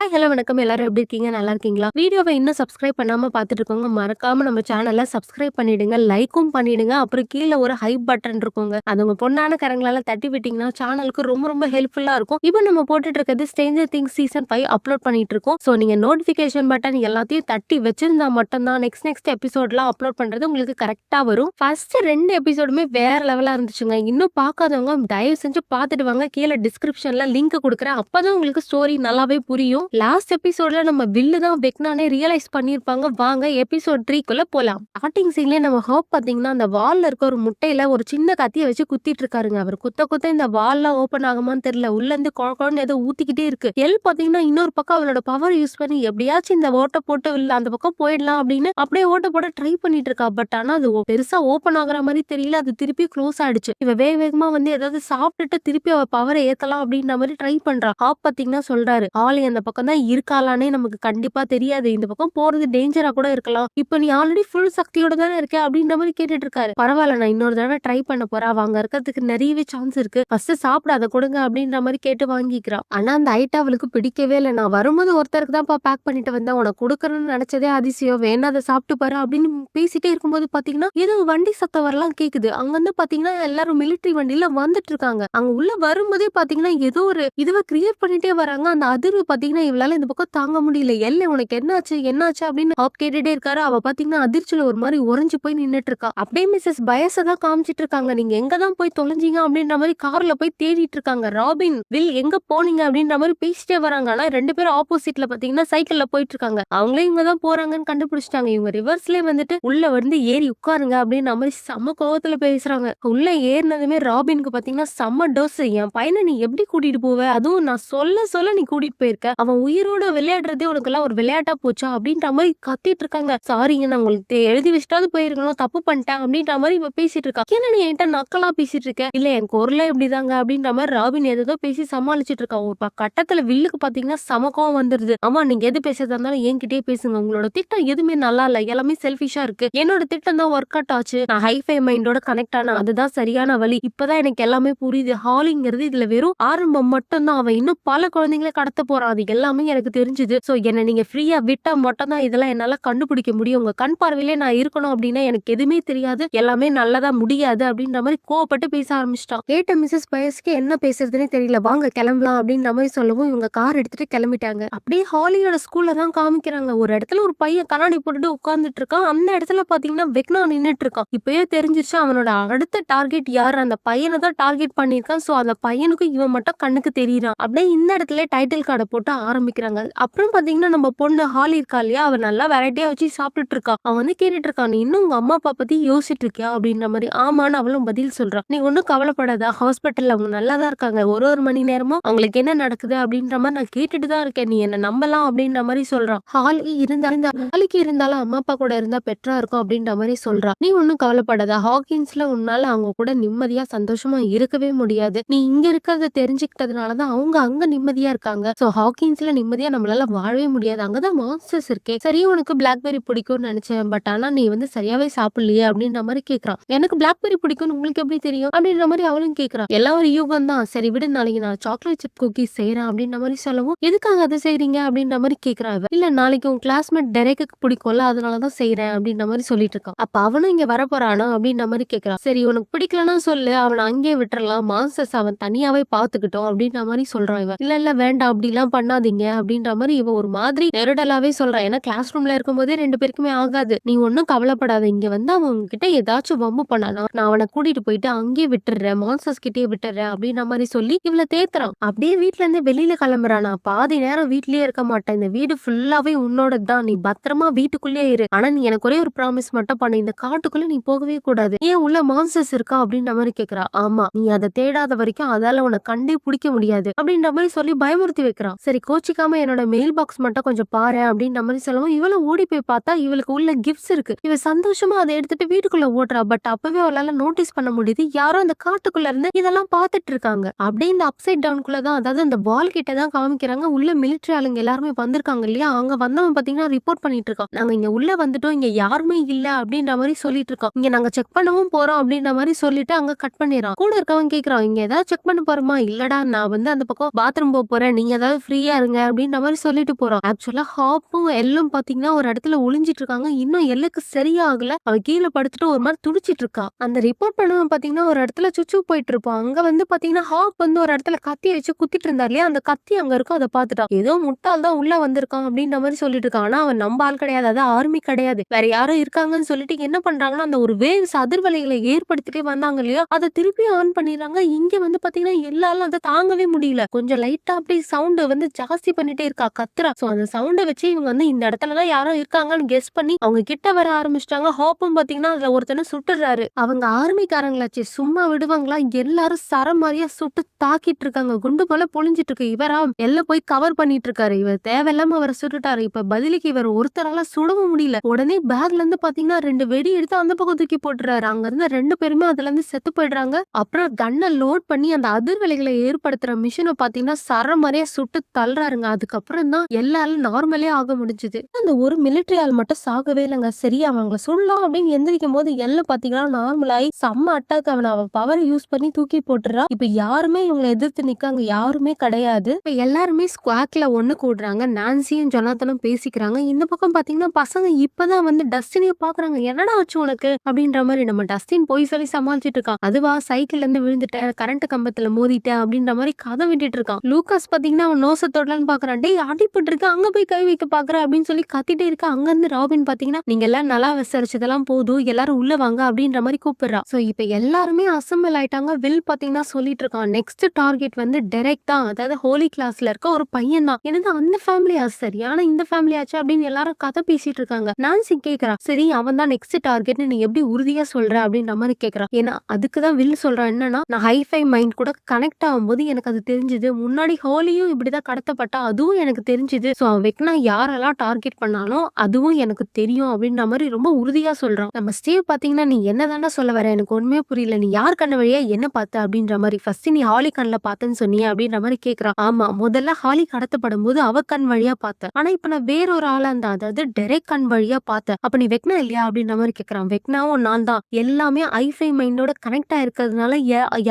Hi hello வணக்கம். எல்லாரும் எப்படி இருக்கீங்க? நல்லா இருக்கீங்களா? வீடியோவை இன்னும் சப்ஸ்கிரைப் பண்ணாம பார்த்துட்டு இருக்கவங்க, மறக்காம நம்ம சேனல சப்ஸ்கிரைப் பண்ணிடுங்க. லைக்கும் பண்ணிடுங்க. அப்புறம் கீழ ஒரு ஹைப் பட்டன் இருக்குங்க. அது உங்க பொண்ணான கரங்களால தட்டி விட்டீங்கன்னா, சேனலுக்கு ரொம்ப ரொம்ப ஹெல்ப்ஃபுல்லா இருக்கும். இப்போ நம்ம போட்டுட்டு இருக்கிறது ஸ்ட்ரேஞ்சர் திங்ஸ் சீசன் 5 அப்லோட் பண்ணிட்டு இருக்கோம். ஸோ நீங்க நோட்டிஃபிகேஷன் பட்டன் எல்லாத்தையும் தட்டி வச்சிருந்தா மட்டும் தான் நெக்ஸ்ட் எபிசோட்லாம் அப்லோட் பண்றது உங்களுக்கு கரெக்ட்டா வரும். ஃபர்ஸ்ட் 2 எபிசோடுமே வேற லெவலா இருந்துச்சுங்க. இன்னும் பார்க்காதவங்க தயவு செஞ்சு பார்த்துட்டு வாங்க. கீழ டிஸ்கிரிப்ஷன்ல லிங்க் குடுக்குறேன். அப்பதான் உங்களுக்கு ஸ்டோரி நல்லாவே புரியும். லாஸ்ட் எபிசோட்ல நம்ம வில்லு தான் வெக்னானே ரியலைஸ் பண்ணிருப்பாங்க. வாங்க எபிசோட் 3க்குள்ள போலாம். ஸ்டார்டிங் சீன்லயே நம்ம ஹோப் பாத்தீங்கன்னா, அந்த வால்ல இருக்க ஒரு முட்டையில ஒரு சின்ன கத்திய வச்சு குத்திட்டு இருக்காருங்க. அவர் குத்த குத்த இந்த வால்லாம் ஓபன் ஆகுமான்னு தெரியல. உள்ள இருந்து கொழன்னு ஏதோ ஊத்திக்கிட்டே இருக்கு. பாத்தீங்கன்னா இன்னொரு பக்கம் அவளோட பவர் யூஸ் பண்ணி எப்படியாச்சும் இந்த ஓட்ட போட்டு இல்ல அந்த பக்கம் போயிடலாம் அப்படின்னு அப்படியே ஓட்ட போட ட்ரை பண்ணிட்டு இருக்கா. பட் ஆனா அது பெருசா ஓபன் ஆகுற மாதிரி தெரியல. அது திருப்பி க்ளோஸ் ஆயிடுச்சு. இவ வேக வேகமா வந்து ஏதாவது சாப்பிட்டுட்டு திருப்பி அவ பவரை ஏத்தலாம் அப்படின்ற மாதிரி ட்ரை பண்றா. ஹாப் பாத்தீங்கன்னா சொல்றாரு, ஆளி அந்த பக்கம் தான் இருக்காளானே நமக்கு கண்டிப்பா தெரியாது. இந்த பக்கம் போறது டேஞ்சரா கூட இருக்கலாம். இப்ப நீ ஆல்ரெடி ஃபுல் சக்தியோட தானே இருக்க அப்படின்ற மாதிரி கேட்டுட்டு இருக்காரு. பரவாயில்ல, நான் இன்னொரு தடவை ட்ரை பண்ண போறேன். அவ அங்க இருக்கிறதுக்கு நிறையவே சான்ஸ் இருக்கு. ஃபர்ஸ்ட் சாப்பிட அதை கொடுங்க அப்படின்ற மாதிரி கேட்டு வாங்கிக்கிறா. ஆனா அந்த ஐட்டம் அவளுக்கு பிடிக்கவே இல்லை. நான் வரும்போது ஒருத்தருக்கு தான் பேக் பண்ணிட்டு வந்தேன். உனக்கு கொடுக்கணும்னு நினைச்சதே அதிசயம். வேணா அதை சாப்பிட்டு பாரு அப்படின்னு பேசிட்டே இருக்கும்போது பாத்தீங்கன்னா ஏதோ வண்டி சத்தம் வரலாம் கேக்குது. அங்க வந்து பாத்தீங்கன்னா எல்லாரும் மிலிட்டரி வண்டியில வந்துட்டு இருக்காங்க. அங்க உள்ள வரும்போதே பாத்தீங்கன்னா ஏதோ ஒரு இதுவை கிரியேட் பண்ணிட்டே வராங்க. அந்த அதிர்வு பாத்தீங்கன்னா இவளால இந்த பக்கம் தாங்க முடியல. உனக்கு என்னாச்சு அப்படின்னு ஹாப் கேட்டுட்டே இருக்காரு. அவ பாத்தீங்கன்னா அதிர்ச்சியில ஒரு மாதிரி உறைஞ்சு போய் நின்னுட்டு இருக்கா. அப்படியே மிஸ்ஸஸ் பயஸ தான் காமிச்சிட்டு இருக்காங்க. நீங்க எங்க தான் போய் தொலைஞ்சீங்க அப்படின்ற மாதிரி கார்ல போய் தேடிட்டு இருக்காங்க. ராபின், வில் எங்க போனீங்க அப்படின்ற மாதிரி பேசிட்டே வராங்க. ஆனா 2 பேரும் ஆப்போசிட்ல பாத்தீங்கன்னா சைக்கிள்ல போயிட்டு இருக்காங்க. அவங்களே இவங்க தான் போறாங்கன்னு கண்டுபிடிச்சிட்டாங்க. இவங்க ரிவர்ஸ்லயே வந்துட்டு உள்ள வந்து ஏறி உட்காருங்க அப்படின்ற மாதிரி செம்ம கோவத்துல பேசுறாங்க. உள்ள ஏறினதுமே ராபினுக்கு பாத்தீங்கன்னா செம்ம டோஸ். என் பையனை நீ எப்படி கூட்டிட்டு போவ? அதுவும் நான் சொல்ல நீ கூட்டிட்டு போயிருக்க. அவன் உயிரோட விளையாடுறதே உனக்கு எல்லாம் ஒரு விளையாட்டா போச்சா அப்படின்ற மாதிரி கத்திட்டு இருக்காங்க. சாரிங்க, நான் உங்களுக்கு எழுதி வச்சுட்டாவது போயிருக்கணும், தப்பு பண்ணிட்டேன் அப்படின்ற மாதிரி இவ பேசிட்டு இருக்கா. ஏன்னா நீ என்கிட்ட நக்கலா பேசிட்டு இருக்க? இல்ல என் குரலே இப்படிதாங்க அப்படின்ற மாதிரி ராபின் ஏதோ பேசி சமாளிச்சிட்டு இருக்கா. ஒரு கட்டத்துல வில்லுக்கு பாத்தீங்கன்னா சமக்கம் வந்துருது. ஆமா, நீங்க எது பேசுறதா இருந்தாலும் என்கிட்டயே பேசுங்க. உங்களோட திட்டம் எதுவுமே நல்லா இல்ல, எல்லாமே செல்ஃபிஷா இருக்கு. என்னோட திட்டம் தான் ஒர்க் அவுட் ஆச்சு. நான் ஹைஃபை மைண்டோட கனெக்ட் ஆன அதுதான் சரியான வழி. இப்பதான் எனக்கு எல்லாமே புரியுது. ஹாலிங்கிறது இதுல வெறும் ஆரம்பம் மட்டும் தான். அவன் இன்னும் பல குழந்தைங்களை கடத்த போறான். அது எல்லாமே எனக்கு தெரிஞ்சுது. சோ என்ன நீங்க ஃப்ரீயா விட்டா மட்டும் தான் இதெல்லாம் என்னால கண்டுபிடிக்க முடியும். உங்க கண் பார்வையிலே நான் இருக்கணும் அப்படின்னா எனக்கு எதுவுமே தெரியாது, எல்லாமே நல்லதா முடியாது அப்படின்ற மாதிரி கோவப்பட்டு பேச ஆரம்பிச்சிட்டான். கேட்ட மிஸ்ஸஸ் பயஸ்க்கு என்ன பேசுறதுன்னே தெரியல. வாங்க கிளம்பலாம் அப்படின்ற மாதிரி சொல்லவும் இவங்க கார் எடுத்துட்டு கிளம்பிட்டாங்க. அப்படியே ஹாலியோட ஸ்கூல்ல தான் காமிக்கிறாங்க. ஒரு இடத்துல ஒரு பையன் கண்ணாடி போட்டுட்டு உட்கார்ந்துட்டு இருக்கான். அந்த இடத்துல பாத்தீங்கன்னா வெக்னா நின்னுட்டு இருக்கான். இப்பயே தெரிஞ்சிருச்சு அவனோட அடுத்த டார்கெட் யாரு, அந்த பையனை தான் டார்கெட் பண்ணிருக்கான். சோ அந்த பையனுக்கு இவன் மட்டும் கண்ணுக்கு தெரியறான். அப்படியே இந்த இடத்துல டைட்டில் கார்டை போட்டு ஆரம்பிக்கிறாங்க. அப்புறம் பாத்தீங்கன்னா நம்ம பொண்ணு ஹாலி இருக்கா இல்லையா, அவ நல்லா வெரைட்டியா வச்சு சாப்பிட்டுட்டு இருக்கா. அவன் வந்து கேட்டுட்டு இருக்கான், நீ இன்னும் உங்க அம்மா அப்பா பத்தி யோசிச்சுட்டு இருக்கியா அப்படின்ற மாதிரி. ஆமான்னு அவளும் பதில் சொல்றான். நீ ஒன்னும் கவலைப்படாத, ஹாஸ்பிட்டல்ல அவங்க நல்லாதான் இருக்காங்க. ஒரு மணி நேரமும் அவங்களுக்கு என்ன நடக்குது அப்படின்ற மாதிரி நான் கேட்டுட்டு தான் இருக்கேன். நீ என்ன நம்பலாம் அப்படின்ற மாதிரி சொல்றான். ஹாலிக்கு இருந்தாலும் அம்மா அப்பா கூட இருந்தா பெட்டரா இருக்கும் அப்படின்ற மாதிரி சொல்றான். நீ ஒன்னும் கவலைப்படாத, ஹாக்கின்ஸ்ல உன்னால அவங்க கூட நிம்மதியா சந்தோஷமா இருக்கவே முடியாது. நீ இங்க இருக்கிறத தெரிஞ்சுக்கிட்டதுனாலதான் அவங்க அங்க நிம்மதியா இருக்காங்க. சோ ஹாக்கின்ஸ்ல நிம்மதியா நம்மளால வாழவே முடியாது. அங்கதான் மான்ஸ்டர்ஸ் இருக்கே. சரி, உனக்கு பிளாக்பெர்ரி பிடிக்கும்னு நினைச்சேன். பட் ஆனா நீ வந்து சரியாவே சாப்பிடலையே அப்படின்ற மாதிரி கேக்குறான். எனக்கு பிளாக்பெர்ரி பிடிக்கும்னு உங்களுக்கு எப்படி தெரியும் அப்படின்ற மாதிரி அவளும் கேக்குறான். எல்லாம் ஒரு யூகம் தான். சரி விடு, நாளைக்கு நான் சாக்லேட் சிப் குக்கீஸ் செய்யறேன் அப்படின்ற மாதிரி சொல்லவும், எதுக்காக அதை செய்றீங்க அப்படின்ற மாதிரி கேக்குறான். இல்ல, நாளைக்கு உன் கிளாஸ்மேட் டெரேக்கு பிடிக்கும்ல, அதனாலதான் செய்யறேன் அப்படின்ற மாதிரி சொல்லிட்டு இருக்கான். அப்ப அவனும் இங்க வரப்போறானா அப்படின்ற மாதிரி கேக்குறான். சரி, உனக்கு பிடிக்கலன்னா சொல்லு, அவனை அங்கேயே விட்டுறலாம், மான்ஸ்டர்ஸ் அவன் தனியாவே பாத்துக்கிட்டோம் அப்படின்ற மாதிரி சொல்றான். இவன் இல்ல வேண்டாம், அப்படி எல்லாம் பண்ணாதீங்க அப்படின்ற மாதிரி இவ ஒரு மாதிரி நெருடலாவே சொல்றான். ஏன்னா கிளாஸ் ரூம்ல இருக்கும்போதே 2 பேருக்குமே ஆகாது. நீ ஒன்னும் கவலைப்படாத, இங்க வந்து அவன் கிட்ட ஏதாச்சும் வம்பு பண்ணானா நான் அவனை கூட்டிட்டு போயிட்டு அங்கேயே விட்டுறேன், மான்ஸ்டர்ஸ் கிட்டே விட்டுறேன் அப்படின்ற மாதிரி சொல்லி இவளை தேத்துறான். அப்படியே வீட்டுல இருந்து வெளியில கிளம்புறான். நான் பாதி நேரம் வீட்லயே இருக்க மாட்டேன், இந்த வீடு ஃபுல்லாவே உன்னோட தான், நீ பத்திரமா வீட்டுக்குள்ளே இரு. ஆனா நீ எனக்கு ஒரே ஒரு ப்ராமிஸ் மட்டும் பண்ணு, இந்த காட்டுக்குள்ள நீ போகவே கூடாது. ஏன் உள்ள மான்ஸ்டர்ஸ் இருக்கா அப்படின்ற மாதிரி கேக்குறா. ஆமா, நீ அதை தேடாத வரைக்கும் அதால உன்னை கண்டே பிடிக்க முடியாது அப்படின்ற மாதிரி சொல்லி பயமுறுத்தி வைக்கிறான். சரி, கோச்சிக்காம என்னோட மெயில் பாக்ஸ் மட்டும் கொஞ்சம் பாரு அப்படின்ற மாதிரி சொல்லவும் இவளை ஓடி போய் பார்த்தா இவளுக்கு உள்ள கிஃப்ட்ஸ் இருக்கு. இவ சந்தோஷமா அதை எடுத்துட்டு வீட்டுக்குள்ள ஓடுறா. பட் அப்பவே அவளால நோட்டீஸ் பண்ண முடியுது, யாரோ அந்த காட்டுக்குள்ள இருந்து இதெல்லாம் பாத்துட்டு இருக்காங்க. அப்படியே இந்த அப்சைட் டவுனுக்குள்ளதான், அதாவது அந்த வால் கிட்ட தான் காமிக்கிறாங்க. உள்ள மிலிட்டரி ஆளுங்க எல்லாருமே வந்திருக்காங்க இல்லையா, அங்க வந்தவன் பாத்தீங்கன்னா ரிப்போர்ட் பண்ணிட்டு இருக்கான். நாங்க இங்க உள்ள வந்துட்டோம், இங்க யாருமே இல்ல அப்படின்ற மாதிரி சொல்லிட்டு இருக்கோம். இங்க நாங்க செக் பண்ணவும் போறோம் அப்படின்ற மாதிரி சொல்லிட்டு அங்க கட் பண்ணிடுறான். கூட இருக்கவன் கேக்குறான், இங்க ஏதாவது செக் பண்ண போறோமா? இல்லடா, நான் வந்து அந்த பக்கம் பாத்ரூம் போறேன், நீங்க ஏதாவது ஃப்ரீயா இருங்க பாருங்க அப்படின்ற மாதிரி சொல்லிட்டு போறான். ஆக்சுவலா ஹாப்பும் எல்லும் பாத்தீங்கன்னா ஒரு இடத்துல ஒளிஞ்சிட்டு இருக்காங்க. இன்னும் எல்லுக்கு சரியா ஆகல. அவ கீழ படுத்துட்டு ஒரு மாதிரி துடிச்சிட்டு இருக்கா. அந்த ரிப்போர்ட் பண்ணவன் பாத்தீங்கன்னா ஒரு இடத்துல சுச்சு போயிட்டு இருப்பான். அங்க வந்து பாத்தீங்கன்னா ஹாப் வந்து ஒரு இடத்துல கத்தி வச்சு குத்திட்டு இருந்தார் இல்லையா, அந்த கத்தி அங்க இருக்கும். அதை பாத்துட்டான். ஏதோ முட்டாள் தான் உள்ள வந்திருக்கான் அப்படின்ற மாதிரி சொல்லிட்டு இருக்கான். ஆனா அவன் நம்ம ஆள் கிடையாது, அதான் ஆர்மி கிடையாது, வேற யாரோ இருக்காங்கன்னு சொல்லிட்டு என்ன பண்றாங்கன்னா அந்த ஒரு வேவ்ஸ் அதிர்வலைகளை ஏற்படுத்திட்டே வந்தாங்க இல்லையா, அதை திருப்பி ஆன் பண்ணிடுறாங்க. இங்க வந்து பாத்தீங்கன்னா எல்லாரும் அதை தாங்கவே முடியல. கொஞ்சம் லைட்டா அப்படி சவுண்ட் வந்து ஜாஸ்தி பண்ணிட்டே இருக்கா, கத்துறா. சோ அந்த சவுண்டை வச்சு இவங்க வந்து இந்த இடத்துலதான் யாரோ இருக்காங்கன்னு கெஸ் பண்ணி அவங்க கிட்ட வர ஆரம்பிச்சிட்டாங்க. ஹாப்பும் பாத்தீங்கன்னா அதுல ஒருத்தனை சுட்டுறாரு. அவங்க ஆர்மிக்காரங்களாச்சு, சும்மா விடுவாங்களா? எல்லாரும் சரமாரியா சுட்டு தாக்கிட்டு இருக்காங்க. குண்டு போல பொழிஞ்சிட்டு இருக்கு. இவரா எல்லாம் போய் கவர் பண்ணிட்டு இருக்காரு. இவர் தேவையில்லாம அவரை சுட்டுட்டாரு. இப்ப பதிலுக்கு இவர் ஒருத்தரால சுடவும் முடியல. உடனே பேக்ல இருந்து பாத்தீங்கன்னா 2 வெடி எடுத்து அந்த பக்கம் தூக்கி போட்டுறாரு. அங்க இருந்த 2 பேருமே அதுல இருந்து செத்து போயிடுறாங்க. அப்புறம் கன்னை லோட் பண்ணி அந்த அதிர்வலைகளை ஏற்படுத்துற மிஷினை பாத்தீங்கன்னா சரமாரியா சுட்டு தள்ளுறாருங்க. அதுக்கப்புறம் தான் எல்லாரும் நார்மலே ஆக முடிஞ்சது. அந்த ஒரு மிலிட்டரி ஆள் மட்டும் சாகவே இல்லைங்க. சரி அவங்களை சொல்லலாம் அப்படின்னு எந்திரிக்கும் போது எல்லாம் பாத்தீங்கன்னா நார்மல் ஆகி செம்ம அட்டாக் அவ பவர் யூஸ் பண்ணி தூக்கி போட்டுறா. இப்ப யாருமே இவங்களை எதிர்த்து நிக்காங்க யாருமே கிடையாது. இப்ப எல்லாருமே ஸ்குவாட்ல ஒண்ணு கூடுறாங்க. நான்சியும் ஜொனாத்தனும் பேசிக்கிறாங்க. இந்த பக்கம் பாத்தீங்கன்னா பசங்க இப்பதான் வந்து டஸ்டினிய பாக்குறாங்க. என்னடா ஆச்சு உனக்கு அப்படின்ற மாதிரி. நம்ம டஸ்டின் போய் சொல்லி சமாளிச்சிட்டு இருக்கான். அதுவா சைக்கிள்ல இருந்து விழுந்துட்டேன், கரண்ட் கம்பத்துல மோதிட்டேன் அப்படின்ற மாதிரி கதை விட்டுட்டு இருக்கான். லூகாஸ் பாத்தீங்கன்னா அவன் நோசத்தோடலான்னு பாக்குறான். டேய் அடிபட்டு இருக்கு, அங்க போய் கை வைக்க பாக்குற அப்படின்னு சொல்லி கத்திட்டே இருக்கா. அங்க இருந்து ராபின் பாத்தீங்கன்னா நீங்க எல்லாம் நல்லா விசாரிச்சதெல்லாம் போதும், எல்லாரும் உள்ள வாங்க அப்படின்ற மாதிரி கூப்பிடுறா. சோ இப்ப எல்லாருமே அசம்பிள் ஆயிட்டாங்க. வில் பாத்தீங்கன்னா சொல்லிட்டு இருக்கான், நெக்ஸ்ட் டார்கெட் வந்து டெரெக் தான், அதாவது ஹோலி கிளாஸ்ல இருக்க ஒரு பையன் தான். எனக்கு அந்த ஃபேமிலியா சரி, ஆனா இந்த ஃபேமிலி ஆச்சு அப்படின்னு எல்லாரும் கதை பேசிட்டு இருக்காங்க. நான்சி கேக்குறா, சரி அவன் தான் நெக்ஸ்ட் டார்கெட் நீ எப்படி உறுதியா சொல்ற அப்படின்ற மாதிரி கேக்குறா. ஏன்னா அதுக்குதான் வில் சொல்றான், என்னன்னா நான் ஹைஃபை மைண்ட் கூட கனெக்ட் ஆகும்போது எனக்கு அது தெரிஞ்சது, முன்னாடி ஹோலியும் இப்படிதான் கடத்தப்பட்டா, அதுவும் எனக்கு தெரிஞ்சது. சோ வெக்னா யாரெல்லாம் டார்கெட் பண்ணாலும் அதுவும் எனக்கு தெரியும் அப்படின்ற மாதிரி ரொம்ப உறுதியா சொல்றான். நம்ம ஸ்டீவ் பாத்தீங்கன்னா நீ என்னதானே சொல்ல வர, எனக்கு ஒண்ணுமே புரியல, நீ யார் கண்ண வழியா என்ன பார்த்த அப்படின்ற மாதிரி. ஃபர்ஸ்ட் நீ ஹாலி கண்ணில் பார்த்தேன்னு சொன்னியே அப்படின்ற மாதிரி கேக்குறான். ஆமா, முதல்ல ஹாலி கடத்தப்படும் போது அவ கண் வழியா பார்த்தேன், ஆனா இப்ப நான் வேறொரு ஆளா இருந்தா, அதாவது டெரெக் கண் வழியா பார்த்தேன். அப்ப நீ வெக்னா இல்லையா அப்படின்ற மாதிரி கேக்குறான். வெக்னாவும் நான் தான், எல்லாமே ஐஃபை மைண்டோட கனெக்ட் ஆயிருக்கிறதுனால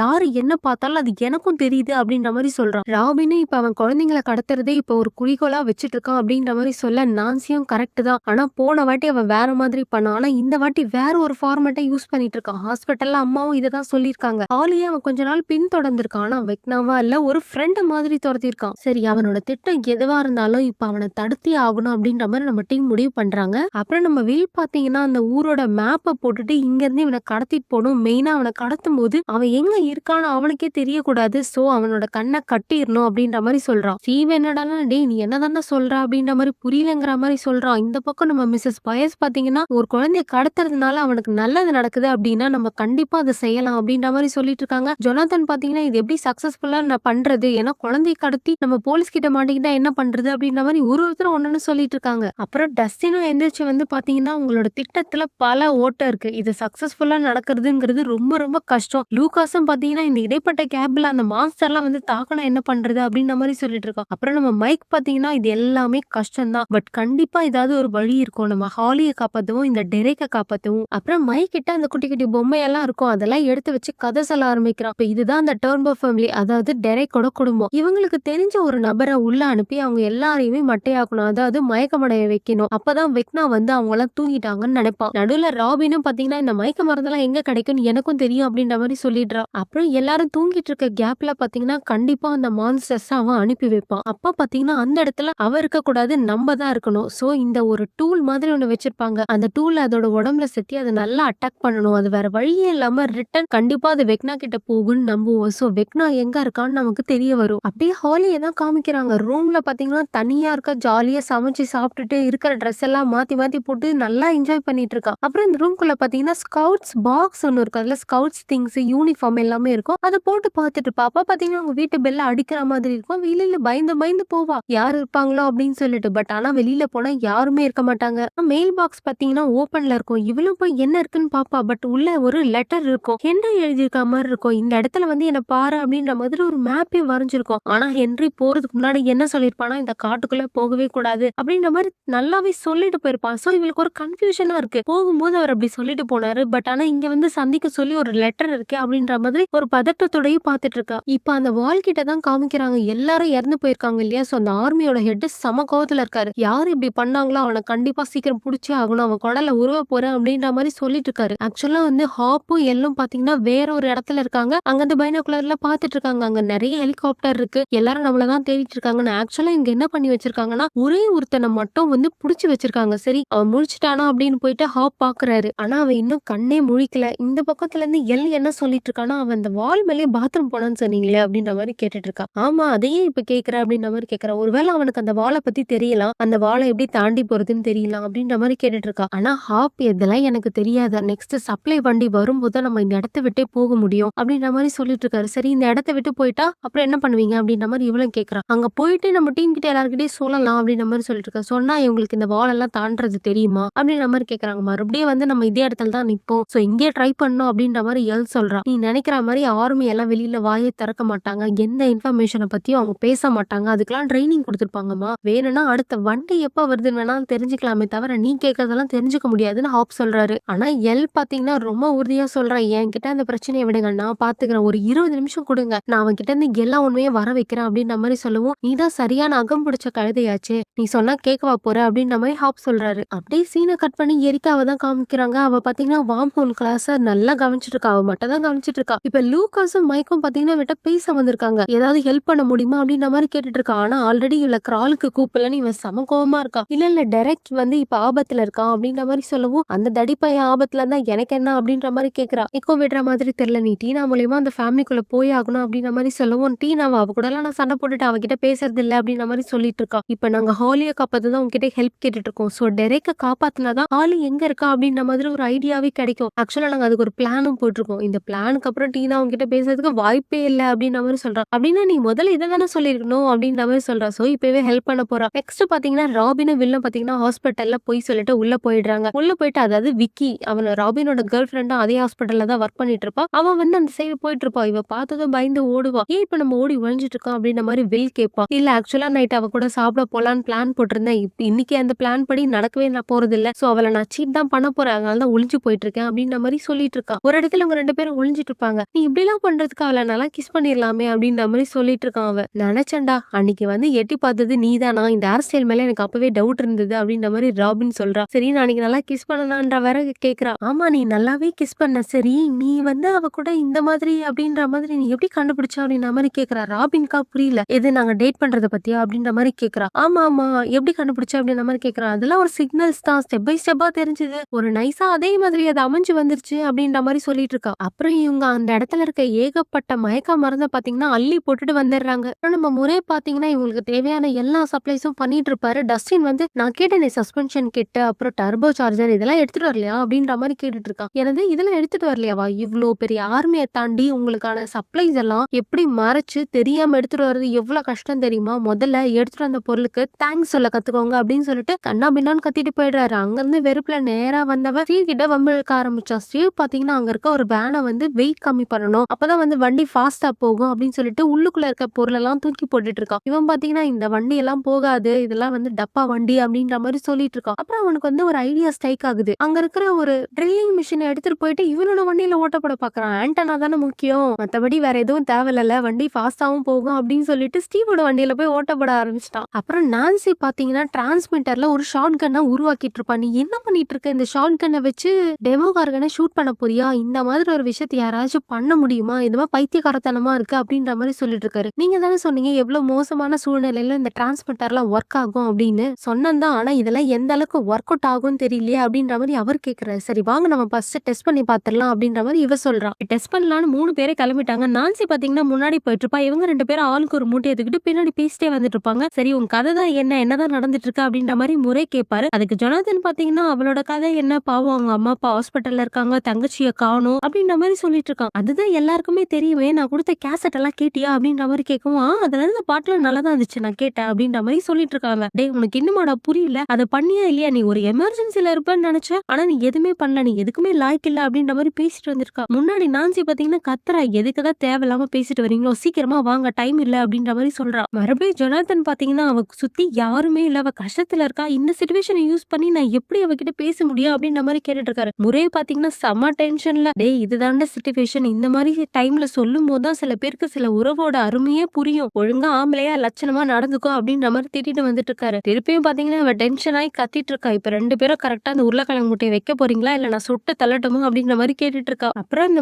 யாரு என்ன பார்த்தாலும் அது எனக்கும் தெரியுது அப்படின்ற மாதிரி சொல்றான். ராபினும் இப்ப அவன் குழந்தைங்களை கடத்துறதே இப்ப ஒரு குறிக்கோளா வச்சுட்டு இருக்கான் அப்படின்ற மாதிரி சொல்ல, நான்சியும் கரெக்ட் தான், ஆனா போன வாட்டி அவன் வேற மாதிரி பண்ணான், ஆனா இந்த வாட்டி வேற ஒரு ஃபார்மேட்டை யூஸ் பண்ணிட்டு இருக்கான். ஹாஸ்பிட்டல்ல அம்மாவும் இததான் சொல்லியிருக்காங்க. ஹாலியே அவன் கொஞ்ச நாள் பின் தொடர்ந்திருக்கான், ஆனா வெக்னாவா இல்ல ஒரு ஃப்ரெண்ட் மாதிரி துரத்திருக்கான். சரி அவனோட திட்டம் எதுவா இருந்தாலும் இப்ப அவனை தடுத்தே ஆகணும் அப்படின்ற மாதிரி நம்ம டீம் முடிவு பண்றாங்க. அப்புறம் நம்ம வில் பாத்தீங்கன்னா அந்த ஊரோட மேப்பை போட்டுட்டு இங்க இருந்து இவனை கடத்திட்டு போகணும். மெயினா அவனை கடத்தும் போது அவன் எங்க இருக்கான்னு அவனுக்கே தெரியக்கூடாது. சோ அவனோட கண்ணை கட்டிடணும் அப்படின்ற மாதிரி சொல்றான். ஸ்டீவ் என்னடானா டேய் நீ என்னதானே சொல்ற அப்படின்ற மாதிரி புரியலங்கிற மாதிரி சொல்றான். இந்த பக்கம் நம்ம மிஸ்ஸஸ் பயஸ் பாத்தீங்கன்னா ஒரு குழந்தைய கடத்துறதுனால அவனுக்கு நல்லது நடக்குது அப்படின்னா நம்ம கண்டிப்பா அதை செய்யலாம் அப்படின்ற மாதிரி சொல்லிட்டு இருக்காங்க. ஜொனாதன் பாத்தீங்கன்னா இது எப்படி சக்சஸ்ஃபுல்லா நான் பண்றது, ஏன்னா குழந்தைய கடத்தி நம்ம போலீஸ் கிட்ட மாட்டிக்கிட்டா என்ன பண்றது அப்படின்ற மாதிரி ஒருத்தரும் ஒன்னு சொல்லிட்டு இருக்காங்க. அப்புறம் டஸ்டினும் எந்திரிச்சு வந்து பாத்தீங்கன்னா உங்களோட திட்டத்துல பல ஓட்டம் இருக்கு, இது சக்சஸ்ஃபுல்லா நடக்கிறதுங்கிறது ரொம்ப ரொம்ப கஷ்டம். லூகாஸும் பாத்தீங்கன்னா இந்த இடைப்பட்ட கேப்ல அந்த மான்ஸ்டர் எல்லாம் வந்து தாக்கணும் என்ன பண்றது அப்படின்ற மாதிரி சொல்லிட்டு இருக்கோம். அப்புறம் நம்ம மைக் பாத்தீங்கன்னா இது எல்லாமே கஷ்டம் தான், பட் கண்டிப்பா ஏதாவது ஒரு வழி இருக்கும், நம்ம ஹாலியை காப்பாத்தவும் இந்த டெரெக்கை காப்பாத்தவும். அப்புறம் மைக் கிட்ட அந்த குட்டி குட்டி பொம்மையெல்லாம் இருக்கும், அதெல்லாம் எடுத்து வச்சு கதை சொல்ல ஆரம்பிக்கிறான். இப்ப இதுதான் அந்த டர்ன்போ ஃபேமிலி, அதாவது டெரெக்கோட குடும்பம். இவங்களுக்கு தெரிஞ்ச ஒரு நபரை உள்ள அனுப்பி அவங்க எல்லாரையுமே மட்டையாக்கணும், அதாவது மயக்கமடைய வைக்கணும். அப்பதான் வெக்னா வந்து அவங்க எல்லாம் தூங்கிட்டாங்கன்னு நினைப்பான். நடுவுல ராபினும் பாத்தீங்கன்னா இந்த மயக்க மருந்தெல்லாம் எங்க கிடைக்கும் எனக்கும் தெரியும் அப்படின்ற மாதிரி சொல்லிடுறான். அப்புறம் எல்லாரும் தூங்கிட்டு இருக்க கேப்ல பாத்தீங்கன்னா கண்டிப்பா அந்த மான்ஸ்டர்ஸ் அவன் அனுப்பி வைப்பான். அப்ப பாத்தீங்கன்னா அந்த இடத்துல அவ இருக்க கூடாது, நம்ம தான் இருக்கணும். சோ இந்த ஒரு டூல் மாதிரி ஒண்ணு வச்சிருப்பாங்க, அந்த டூல் அதோட உடம்புல செத்தி அதை நல்லா அட்டாக் பண்ணணும். அது வேற வழியே இல்லாம ரிட்டன் கண்டிப்பா அது வெக்னா கிட்ட போகும்னு நம்புவோம். சோ வெக்னா எங்க இருக்கான்னு நமக்கு தெரிய வரும். அப்படியே ஹாலியை தான் காமிக்கிறாங்க. ரூம்ல பாத்தீங்கன்னா தனியா இருக்க, ஜாலியா சமைச்சு சாப்பிட்டுட்டு இருக்கிற ட்ரெஸ் எல்லாம் மாத்தி மாத்தி போட்டு நல்லா என்ஜாய் பண்ணிட்டு இருக்கா. அப்புறம் இந்த ரூம்குள்ள பாத்தீங்கன்னா ஸ்கவுட்ஸ் பாக்ஸ் ஒன்னு இருக்கு, அதுல ஸ்கவுட்ஸ் திங்ஸ் யூனிஃபார்ம் எல்லாமே இருக்கும். அதை போட்டு பாத்துட்டு பாப்பா பாத்தீங்கன்னா உங்க வீட்டு பெல்ல அடிக்கிற மாதிரி இருக்கும். வெளியில பயந்து பயந்து போவா, யாரு இருப்பாங்களோ அப்படின்னு சொல்லிட்டு. பட் ஆனா வெளியில போனா யாருமே இருக்க மாட்டாங்க. மெயில் பாக்ஸ் பாத்தீங்கன்னா ஓபன்ல இருக்கும். இவளும் போய் என்ன இருக்குன்னு பாப்பா, பட் உள்ள ஒரு லெட்டர் இருக்கும், ஹென்றி எழுதியிருக்க மாதிரி இருக்கும். இந்த இடத்துல வந்து என்ன பாரு அப்படின்ற மாதிரி ஒரு மேப்பே வரைஞ்சிருக்கும். ஆனா ஹென்றி போறதுக்கு முன்னாடி என்ன சொல்லிருப்பானா, இந்த காட்டுக்குள்ள போகவே கூடாது அப்படின்ற மாதிரி நல்லாவே சொல்லிட்டு போயிருப்பான். சோ இவளுக்கு ஒரு கன்ஃபியூஷனா இருக்கு, போகும்போது அவர் அப்படி சொல்லிட்டு போனாரு, பட் ஆனா இங்க வந்து சந்திக்க சொல்லி ஒரு லெட்டர் இருக்கு அப்படின்ற மாதிரி ஒரு பதட்டத்தோடய பாத்துட்டு இருக்கா. இப்ப அந்த வால் கிட்ட தான் காமிக்கிறாங்க, எல்லாரும் இறந்து போயிருக்காங்க. இருக்காங்க இல்லையா? சோ அந்த ஆர்மியோட ஹெட் செம கோவத்துல இருக்காரு. யாரு இப்படி பண்ணாங்களோ அவன கண்டிப்பா சீக்கிரம் புடிச்சே ஆகணும். அவன் குடல உருவ போறேன் அப்படின்ற மாரி சொல்லிட்டு இருக்காரு. ஆக்சுவலா வந்து ஹாப்பும் எல்லும் பாத்தீங்கன்னா வேற ஒரு இடத்துல இருக்காங்க. அங்க இருந்து பைனாகுலர்ல பாத்துட்டு இருக்காங்க. அங்க நெறைய ஹெலிகாப்டர் இருக்கு. எல்லாரும் நம்மள தான் தேடிட்டு இருக்காங்கன்னு. ஆக்சுவலா இங்க என்ன பண்ணி வச்சிருக்காங்கன்னா, ஒரே ஒருத்தன மட்டும் வந்து புடிச்சு வச்சிருக்காங்க. சரி அவன் முழிச்சுட்டானா அப்படின்னு போயிட்டு ஹாப் பாக்குறாரு. ஆனா அவன் இன்னும் கண்ணே முழிக்கல. இந்த பக்கத்துல இருந்து எல் என்ன சொல்லிட்டு இருக்கான்னா, அவன் அந்த வால் மேலயே பாத்ரூம் போனான்னு சொன்னீங்களே அப்படின்ற மாரி கேட்டுட்டு இருக்கா. ஆமா அதையே இப்ப கேட்கிற அப்படின்ற மாரி கேட்கிறா. ஒருவேளை அவனுக்கு அந்த வால பத்தி தெரியலாம். அந்த வால எப்படி தாண்டி போறதுன்னு தெரியலாம் அப்படின்ற மாரி கேட்டுட்டு இருக்கா. ஆனா ஹாப் இதெல்லாம் எனக்கு தெரியாது. நெக்ஸ்ட் சப்ளை வண்டி வரும்போது தான் நம்ம இந்த இடத்த விட்டே போக முடியும் அப்படின்ற மாரி சொல்லிட்டு இருக்காரு. சரி இந்த இடத்த விட்டு போயிட்டா அப்புறம் என்ன பண்ணுவீங்க அப்படின்ற மாரி இவளும் கேட்கிறா. அங்க போயிட்டு நம்ம டீம் கிட்ட எல்லார்கிட்டயும் சொல்லலாம் அப்படின்ற மாரி சொல்லிட்டு இருக்கா. சொன்னா இவங்களுக்கு இந்த வால் எல்லாம் தாண்டுறது தெரியுமா அப்படின்ற மாரி கேட்கறாங்க. மறுபடியும் வந்து நம்ம இதே இடத்துல தான் நிப்போம். சோ இங்கேயே ட்ரை பண்ணணும் அப்படின்ற மாரி எல் சொல்றா. நீ நினைக்கிற மாரி ஆர்மி எல்லாம் வெளியில வாயே திறக்க மாட்டாங்க. எந்த இன்ஃபர்மேஷன பத்தியும் அவங்க பேச மாட்டாங்க. அதுக்கெல்லாம் ட்ரெய்னிங் குடுத்துருப்பாங்கம்மா. வேணும்னா அடுத்த வண்டி எப்ப வருதுன்னு வேணாலும் தெரிஞ்சுக்கலாமே தவிர, நீ கேட்கறதெல்லாம் தெரிஞ்சுக்க முடியாதுன்னு ஹாப் சொல்றாரு. ஆனா எல் பாத்தீங்கன்னா ரொம்ப உறுதியா சொல்றா. என்கிட்ட அந்த பிரச்சனைய விடுங்க. நான் பாத்துக்கிறேன். ஒரு 20 நிமிஷம் குடுங்க. நான் அவன்கிட்ட இருந்து எல்லா உண்மையும் வர வைக்கிறேன் அப்படின்ற மாரி சொல்லவும், நீ தான் சரியான அகம் பிடிச்ச கழுதையாச்சே. நீ சொன்னா கேட்கவா போற அப்படின்ற மாரி ஹாப் சொல்றாரு. அப்படியே சீன கட் பண்ணி எரிக்காவ தான் காமிக்கிறாங்க. அவ பாத்தீங்கன்னா வார்ம் ஹோல் கிளாஸ நல்லா கவனிச்சுட்டு இருக்கா. அவ மட்டும் தான் கவனிச்சுட்டு இருக்கா. இப்ப லூகாஸும் மைக்கும் பாத்தீங்கன்னா இவட்ட பேச வந்திருக்காங்க. ஏதாவது ஹெல்ப் பண்ண முடியுமா அப்படின்ற மாரி கேட்டுட்டு இருக்கா. ஆனா ஆல்ரெடி இவள கிராலுக்கு கூப்பிடலன்னு இவன் செம கோவமா இருக்கா. இல்ல டைரக்ட் வந்து இப்ப ஆபத்துல இருக்கான் அப்படின்ற மாரி சொல்லவும், அந்த தடிப்பையன் ஆபத்துல இருந்தா எனக்கு என்ன அப்படின்ற மாரி கேக்குறா. எக்கோ விடுற மாதிரி தெரியல. நீ டீனா மூலியமா அந்த ஃபேமிலிக்குள்ள போய் ஆகணும் அப்படின்ற மாரி சொல்லவும், டீனாவா அவ கூட எல்லாம் நான் சண்டை போட்டுட்டு அவகிட்ட பேசுறது இல்ல அப்படின்ற மாரி சொல்லிட்டு இருக்கா. இப்ப நாங்க ஹாலிய காப்பாத்ததான் உங்ககிட்ட ஹெல்ப் கேட்டுட்டு இருக்கோம். சோ டெரேக்க காப்பாத்துனாதான் ஹாலி எங்க இருக்கா அப்படின்ற மாதிரி ஒரு ஐடியாவே கிடைக்கும். ஆக்சுவலா நாங்க அதுக்கு ஒரு பிளானும் போட்டிருக்கோம். இந்த பிளானுக்கு அப்புறம் டீனா உங்ககிட்ட பேசுறதுக்கு வாய்ப்பே இல்ல அப்படின்ற மாரி சொல்றா. அப்படின்னா நீ முதல்ல இத தானே சொல்லியிருக்கணும் அப்படின்ற மாரி சொல்றா. சோ இப்பவே ஹெல்ப் பண்ண போறா. நெக்ஸ்ட் பாத்தீங்கன்னா ராபினும் வில்லும் பாத்தீங்கன்னா ஹாஸ்பிட்டல்ல போய் சொல்லிட்டு உள்ள போயிடுறாங்க. உள்ள போயிட்டு அதாவது விக்கி அவன ராபினோட கேர்ள் ஃப்ரெண்டும் அதே ஹாஸ்பிட்டல்ல தான் ஒர்க் பண்ணிட்டு இருப்பா. அவன் வந்து அந்த சைடு போயிட்டு இருப்பா. இவ பார்த்ததும் பயந்து ஓடுவா. ஏன் இப்ப நம்ம ஓடி ஒளிஞ்சிட்டு இருக்கோம் அப்படின்ற மாரி வில் கேட்பா. இல்ல ஆக்சுவலா நைட் அவ கூட சாப்பிட போலான்னு பிளான் போட்டிருந்தேன். இன்னைக்கு அந்த பிளான் படி நடக்கவே நான் போறது இல்ல. சோ அவள நான் சீட் தான் பண்ண போறேன். அதனால தான் ஒளிஞ்சு போயிட்டு இருக்கேன் அப்படின்ற மாரி சொல்லிட்டு இருக்கா. ஒரு இடத்துல இவங்க 2 பேரும் ஒளிஞ்சிட்டு இருப்பாங்க. நீ இப்படி எல்லாம் பண்றதுக்கு அவள நல்லா கிஸ் பண்ணிரலாமே அப்படின்ற மாரி சொல்லிட்டு இருக்கான் அவன். நினைச்சேன்டா அன்னைக்கு வந்து எட்டி பார்த்தது நீதானா? இந்த ஹேர் ஸ்டைல் மேல எனக்கு அப்பவே டவுட் இருந்தது அப்படின்ற மாரி ராபின் சொல்றா. சரி நான் அன்னைக்கு நல்லா கிஸ் பண்ணனான்ற வேற கேக்குறா. ஆமா நீ நல்லாவே கிஸ் பண்ண. சரி நீ வந்து அவ கூட இந்த மாதிரி அப்படின்ற மாதிரி நீ எப்படி கண்டுபிடிச்ச அப்படின்ற மாரி கேக்குறா. ராபின்கா புரியல. எது நாங்க டேட் பண்றத பத்தியா அப்படின்ற மாரி கேக்குறா. ஆமா ஆமா எப்படி கண்டுபிடிச்ச அப்படின்ற மாரி கேக்குறா. அதெல்லாம் ஒரு சிக்னல்ஸ் தான். ஸ்டெப் பை ஸ்டெப்பா தெரிஞ்சது. ஒரு நைஸா அதே மாதிரி அது அமைஞ்சு வந்துருச்சு அப்படின்ற மாரி சொல்லிட்டு இருக்கா. அப்புறம் இவங்க அந்த இடத்துல இருக்க ஏகப்பட்ட மயக்க மருந்த பாத்தீங்கன்னா அள்ளி போட்டுட்டு வந்துடுறாங்க. நம்ம முறை பாத்தீங்கன்னா இவங்களுக்கு தேவையான எல்லா சப்ளைஸும் பண்ணிட்டு இருப்பாரு. டஸ்டின் வந்து நான் கேட்டேனே சஸ்பென்ஷன் கிட் அப்புறம் டர்போ சார்ஜர் இதெல்லாம் எடுத்துட்டு வரலையா அப்படின்ற மாதிரி கேட்டுட்டு இருக்கான். எனது இதெல்லாம் எடுத்துட்டு வரலையாவா? இவ்ளோ பெரிய ஆர்மியை தாண்டி உங்களுக்கான சப்ளைஸ் எல்லாம் எப்படி மறைச்சு தெரியாம எடுத்துட்டு வர்றது எவ்வளவு கஷ்டம் தெரியுமா? முதல்ல எடுத்துட்டு வந்த பொருளுக்கு தேங்க்ஸ் சொல்ல கத்துக்கோங்க அப்படின்னு சொல்லிட்டு கண்ணா பின்னான்னு கத்திட்டு போயிடுறாரு. அங்க இருந்து வெறுப்புல நேரா வந்தவ ஸ்டீவ் கிட்ட வம்பிழுக்க ஆரம்பிச்சா. ஸ்டீவ் பாத்தீங்கன்னா அங்க இருக்க ஒரு வேனை வந்து வெயிட் கம்மி பண்ணணும். அப்பதான் வந்து வண்டி ஃபாஸ்டா போகும் அப்படின்னு சொல்லிட்டு உள்ளுக்குள்ள இருக்க பொருள் எல்லாம் தூக்கி போட்டுட்டு இருக்கான். இவன் பாத்தீங்கன்னா இந்த வண்டி எல்லாம் போகாது. இதெல்லாம் வந்து டப்பா வண்டி அப்படின்ற மாதிரி சொல்லிட்டு இருக்கான். அப்புறம் அவனுக்கு வந்து ஒரு ஐடியா ஸ்ட்ரைக் ஆகுது. அங்க இருக்கிற ஒரு ட்ரில்லிங் மிஷினை எடுத்துட்டு போயிட்டு இவனோட வண்டியில ஓட்டப்பட பாக்குறான். ஆண்டனா தானே முக்கியம். மத்தபடி வேற எதுவும் தேவையில்ல. வண்டி ஃபாஸ்டாவும் போகும் அப்படின்னு சொல்லிட்டு ஸ்டீவோட வண்டியில போய் ஓட்டப்பட ஆரம்பிச்சிட்டான். அப்புறம் நான்சி பாத்தீங்கன்னா டிரான்ஸ்மிட்டர்ல ஒரு ஷார்ட் கன்னை உருவாக்கிட்டு இருப்பா. நீ என்ன பண்ணிட்டு இருக்க? இந்த ஷார்ட் கன்னை வச்சு டெமோ கார்கனை ஷூட் பண்ண போறியா? இந்த மாதிரி ஒரு விஷயத்தை யாராச்சும் பண்ண முடியுமா? இதுவா பைத்தியக்காரத்தனமா இருக்கு அப்படின்ற மாதிரி சொல்லிட்டு இருக்காரு. நீங்க தானே சொன்னீங்க எவ்வளவு மோசமான சூழ்நிலையில இந்த டிரான்ஸ்மிட்டர்லாம் ஒர்க் ஆகும் அப்படின்னு சொன்னதான். ஆனா இதெல்லாம் எந்த அளவுக்கு ஒர்க் அவுட் ஆகும்னு தெரியலையே அப்படின்ற மாதிரி அவர் கேக்குறாரு. சரி வாங்க நம்ம ஃபர்ஸ்ட் டெஸ்ட் பண்ணி பாத்திரலாம் அப்படின்ற மாதிரி இவ சொல்றான். டெஸ்ட் பண்ணலாம்னு 3 பேரே கிளம்பிட்டாங்க. நான்சி பாத்தீங்கன்னா முன்னாடி போயிட்டு இருப்பா. இவங்க 2 பேரும் ஆளுக்கு ஒரு மூட்டை எடுத்துக்கிட்டு பின்னாடி பேசிட்டே வந்துட்டு இருப்பாங்க. சரி உன் கதை தான் என்னதான் நடந்துட்டு இருக்கு அப்படின்ற மாதிரி முறை கேட்பாரு. அதுக்கு ஜொனாதன் பாத்தீங்கன்னா அவளோட கதை என்ன பாவம் அவங்க அம்மா அப்பா ஹாஸ்பிட்டல்ல இருக்காங்க, தங்கச்சிய காணும் அப்படின்ற மாதிரி சொல்லிட்டு இருக்கான். அதுதான் எல்லாருக்குமே தெரியுமே. நான் கொடுத்த கேசட் எல்லாம் கேட்டியா அப்படின்ற மாதிரி கேட்கவும் அதுல இருந்த பாட்டுல நல்லா தான் இருந்துச்சு நான் கேட்டேன் அப்படின்ற மாதிரி சொல்லிட்டு இருக்காங்க. டேய் உனக்கு இன்னுமாடா புரியல? அதை பண்ணியா இல்லையா? நீ ஒரு எமர்ஜென்சில இருப்பேன்னு நினைச்ச. ஆனா நீ எதுவுமே பண்ணல. நீ எதுக்குமே லாய்க்கு இல்ல அப்படின்ற மாதிரி பேசிட்டு வந்திருக்கா. முன்னாடி நான்சி பாத்தீங்கன்னா கத்துறா. எதுக்குதான் தேவையில்லாம பேசிட்டு வரீங்களோ சீக்கிரமா வாங்க டைம் இல்ல அப்படின்ற மாதிரி சொல்றா. மறுபடியும் ஜொனாதன் பாத்தீங்கன்னா அவ சுத்தி யாருமே இல்ல. அவ கஷ்டத்துல இருக்கா. இந்த சிச்சுவேஷனை யூஸ் பண்ணி நான் எப்படி அவகிட்ட பேச முடியும் அப்படின்ற மாதிரி கேட்டுட்டு இருக்காரு. முறை பாத்தீங்கன்னா செம டென்ஷன்ல டேய் இதுதாண்ட சிச்சுவேஷன். இந்த மாதிரி டைம்ல சொல்லும் போதுதான் சில பேருக்கு சில உறவோட அருமையே புரியும். ஒழுங்கா ஆம்பளை ஆம்பளையா லட்சணமா நடந்துக்கோ அப்படின்ற மாதிரி திட்டிட்டு வந்துட்டு இருக்காரு. திருப்பியும் பாத்தீங்கன்னா இவ டென்ஷன் ஆகி கத்திட்டு இருக்கா. இப்ப 2 பேரும் கரெக்ட்டா அந்த உருளைக்கிழங்கு மூட்டைய வைக்க போறீங்களா? இல்ல நான் சுட்டு தள்ளட்டுமா? அப்படின்ற மாரி கேட்டுட்டு இருக்கா. அப்புறம் இந்த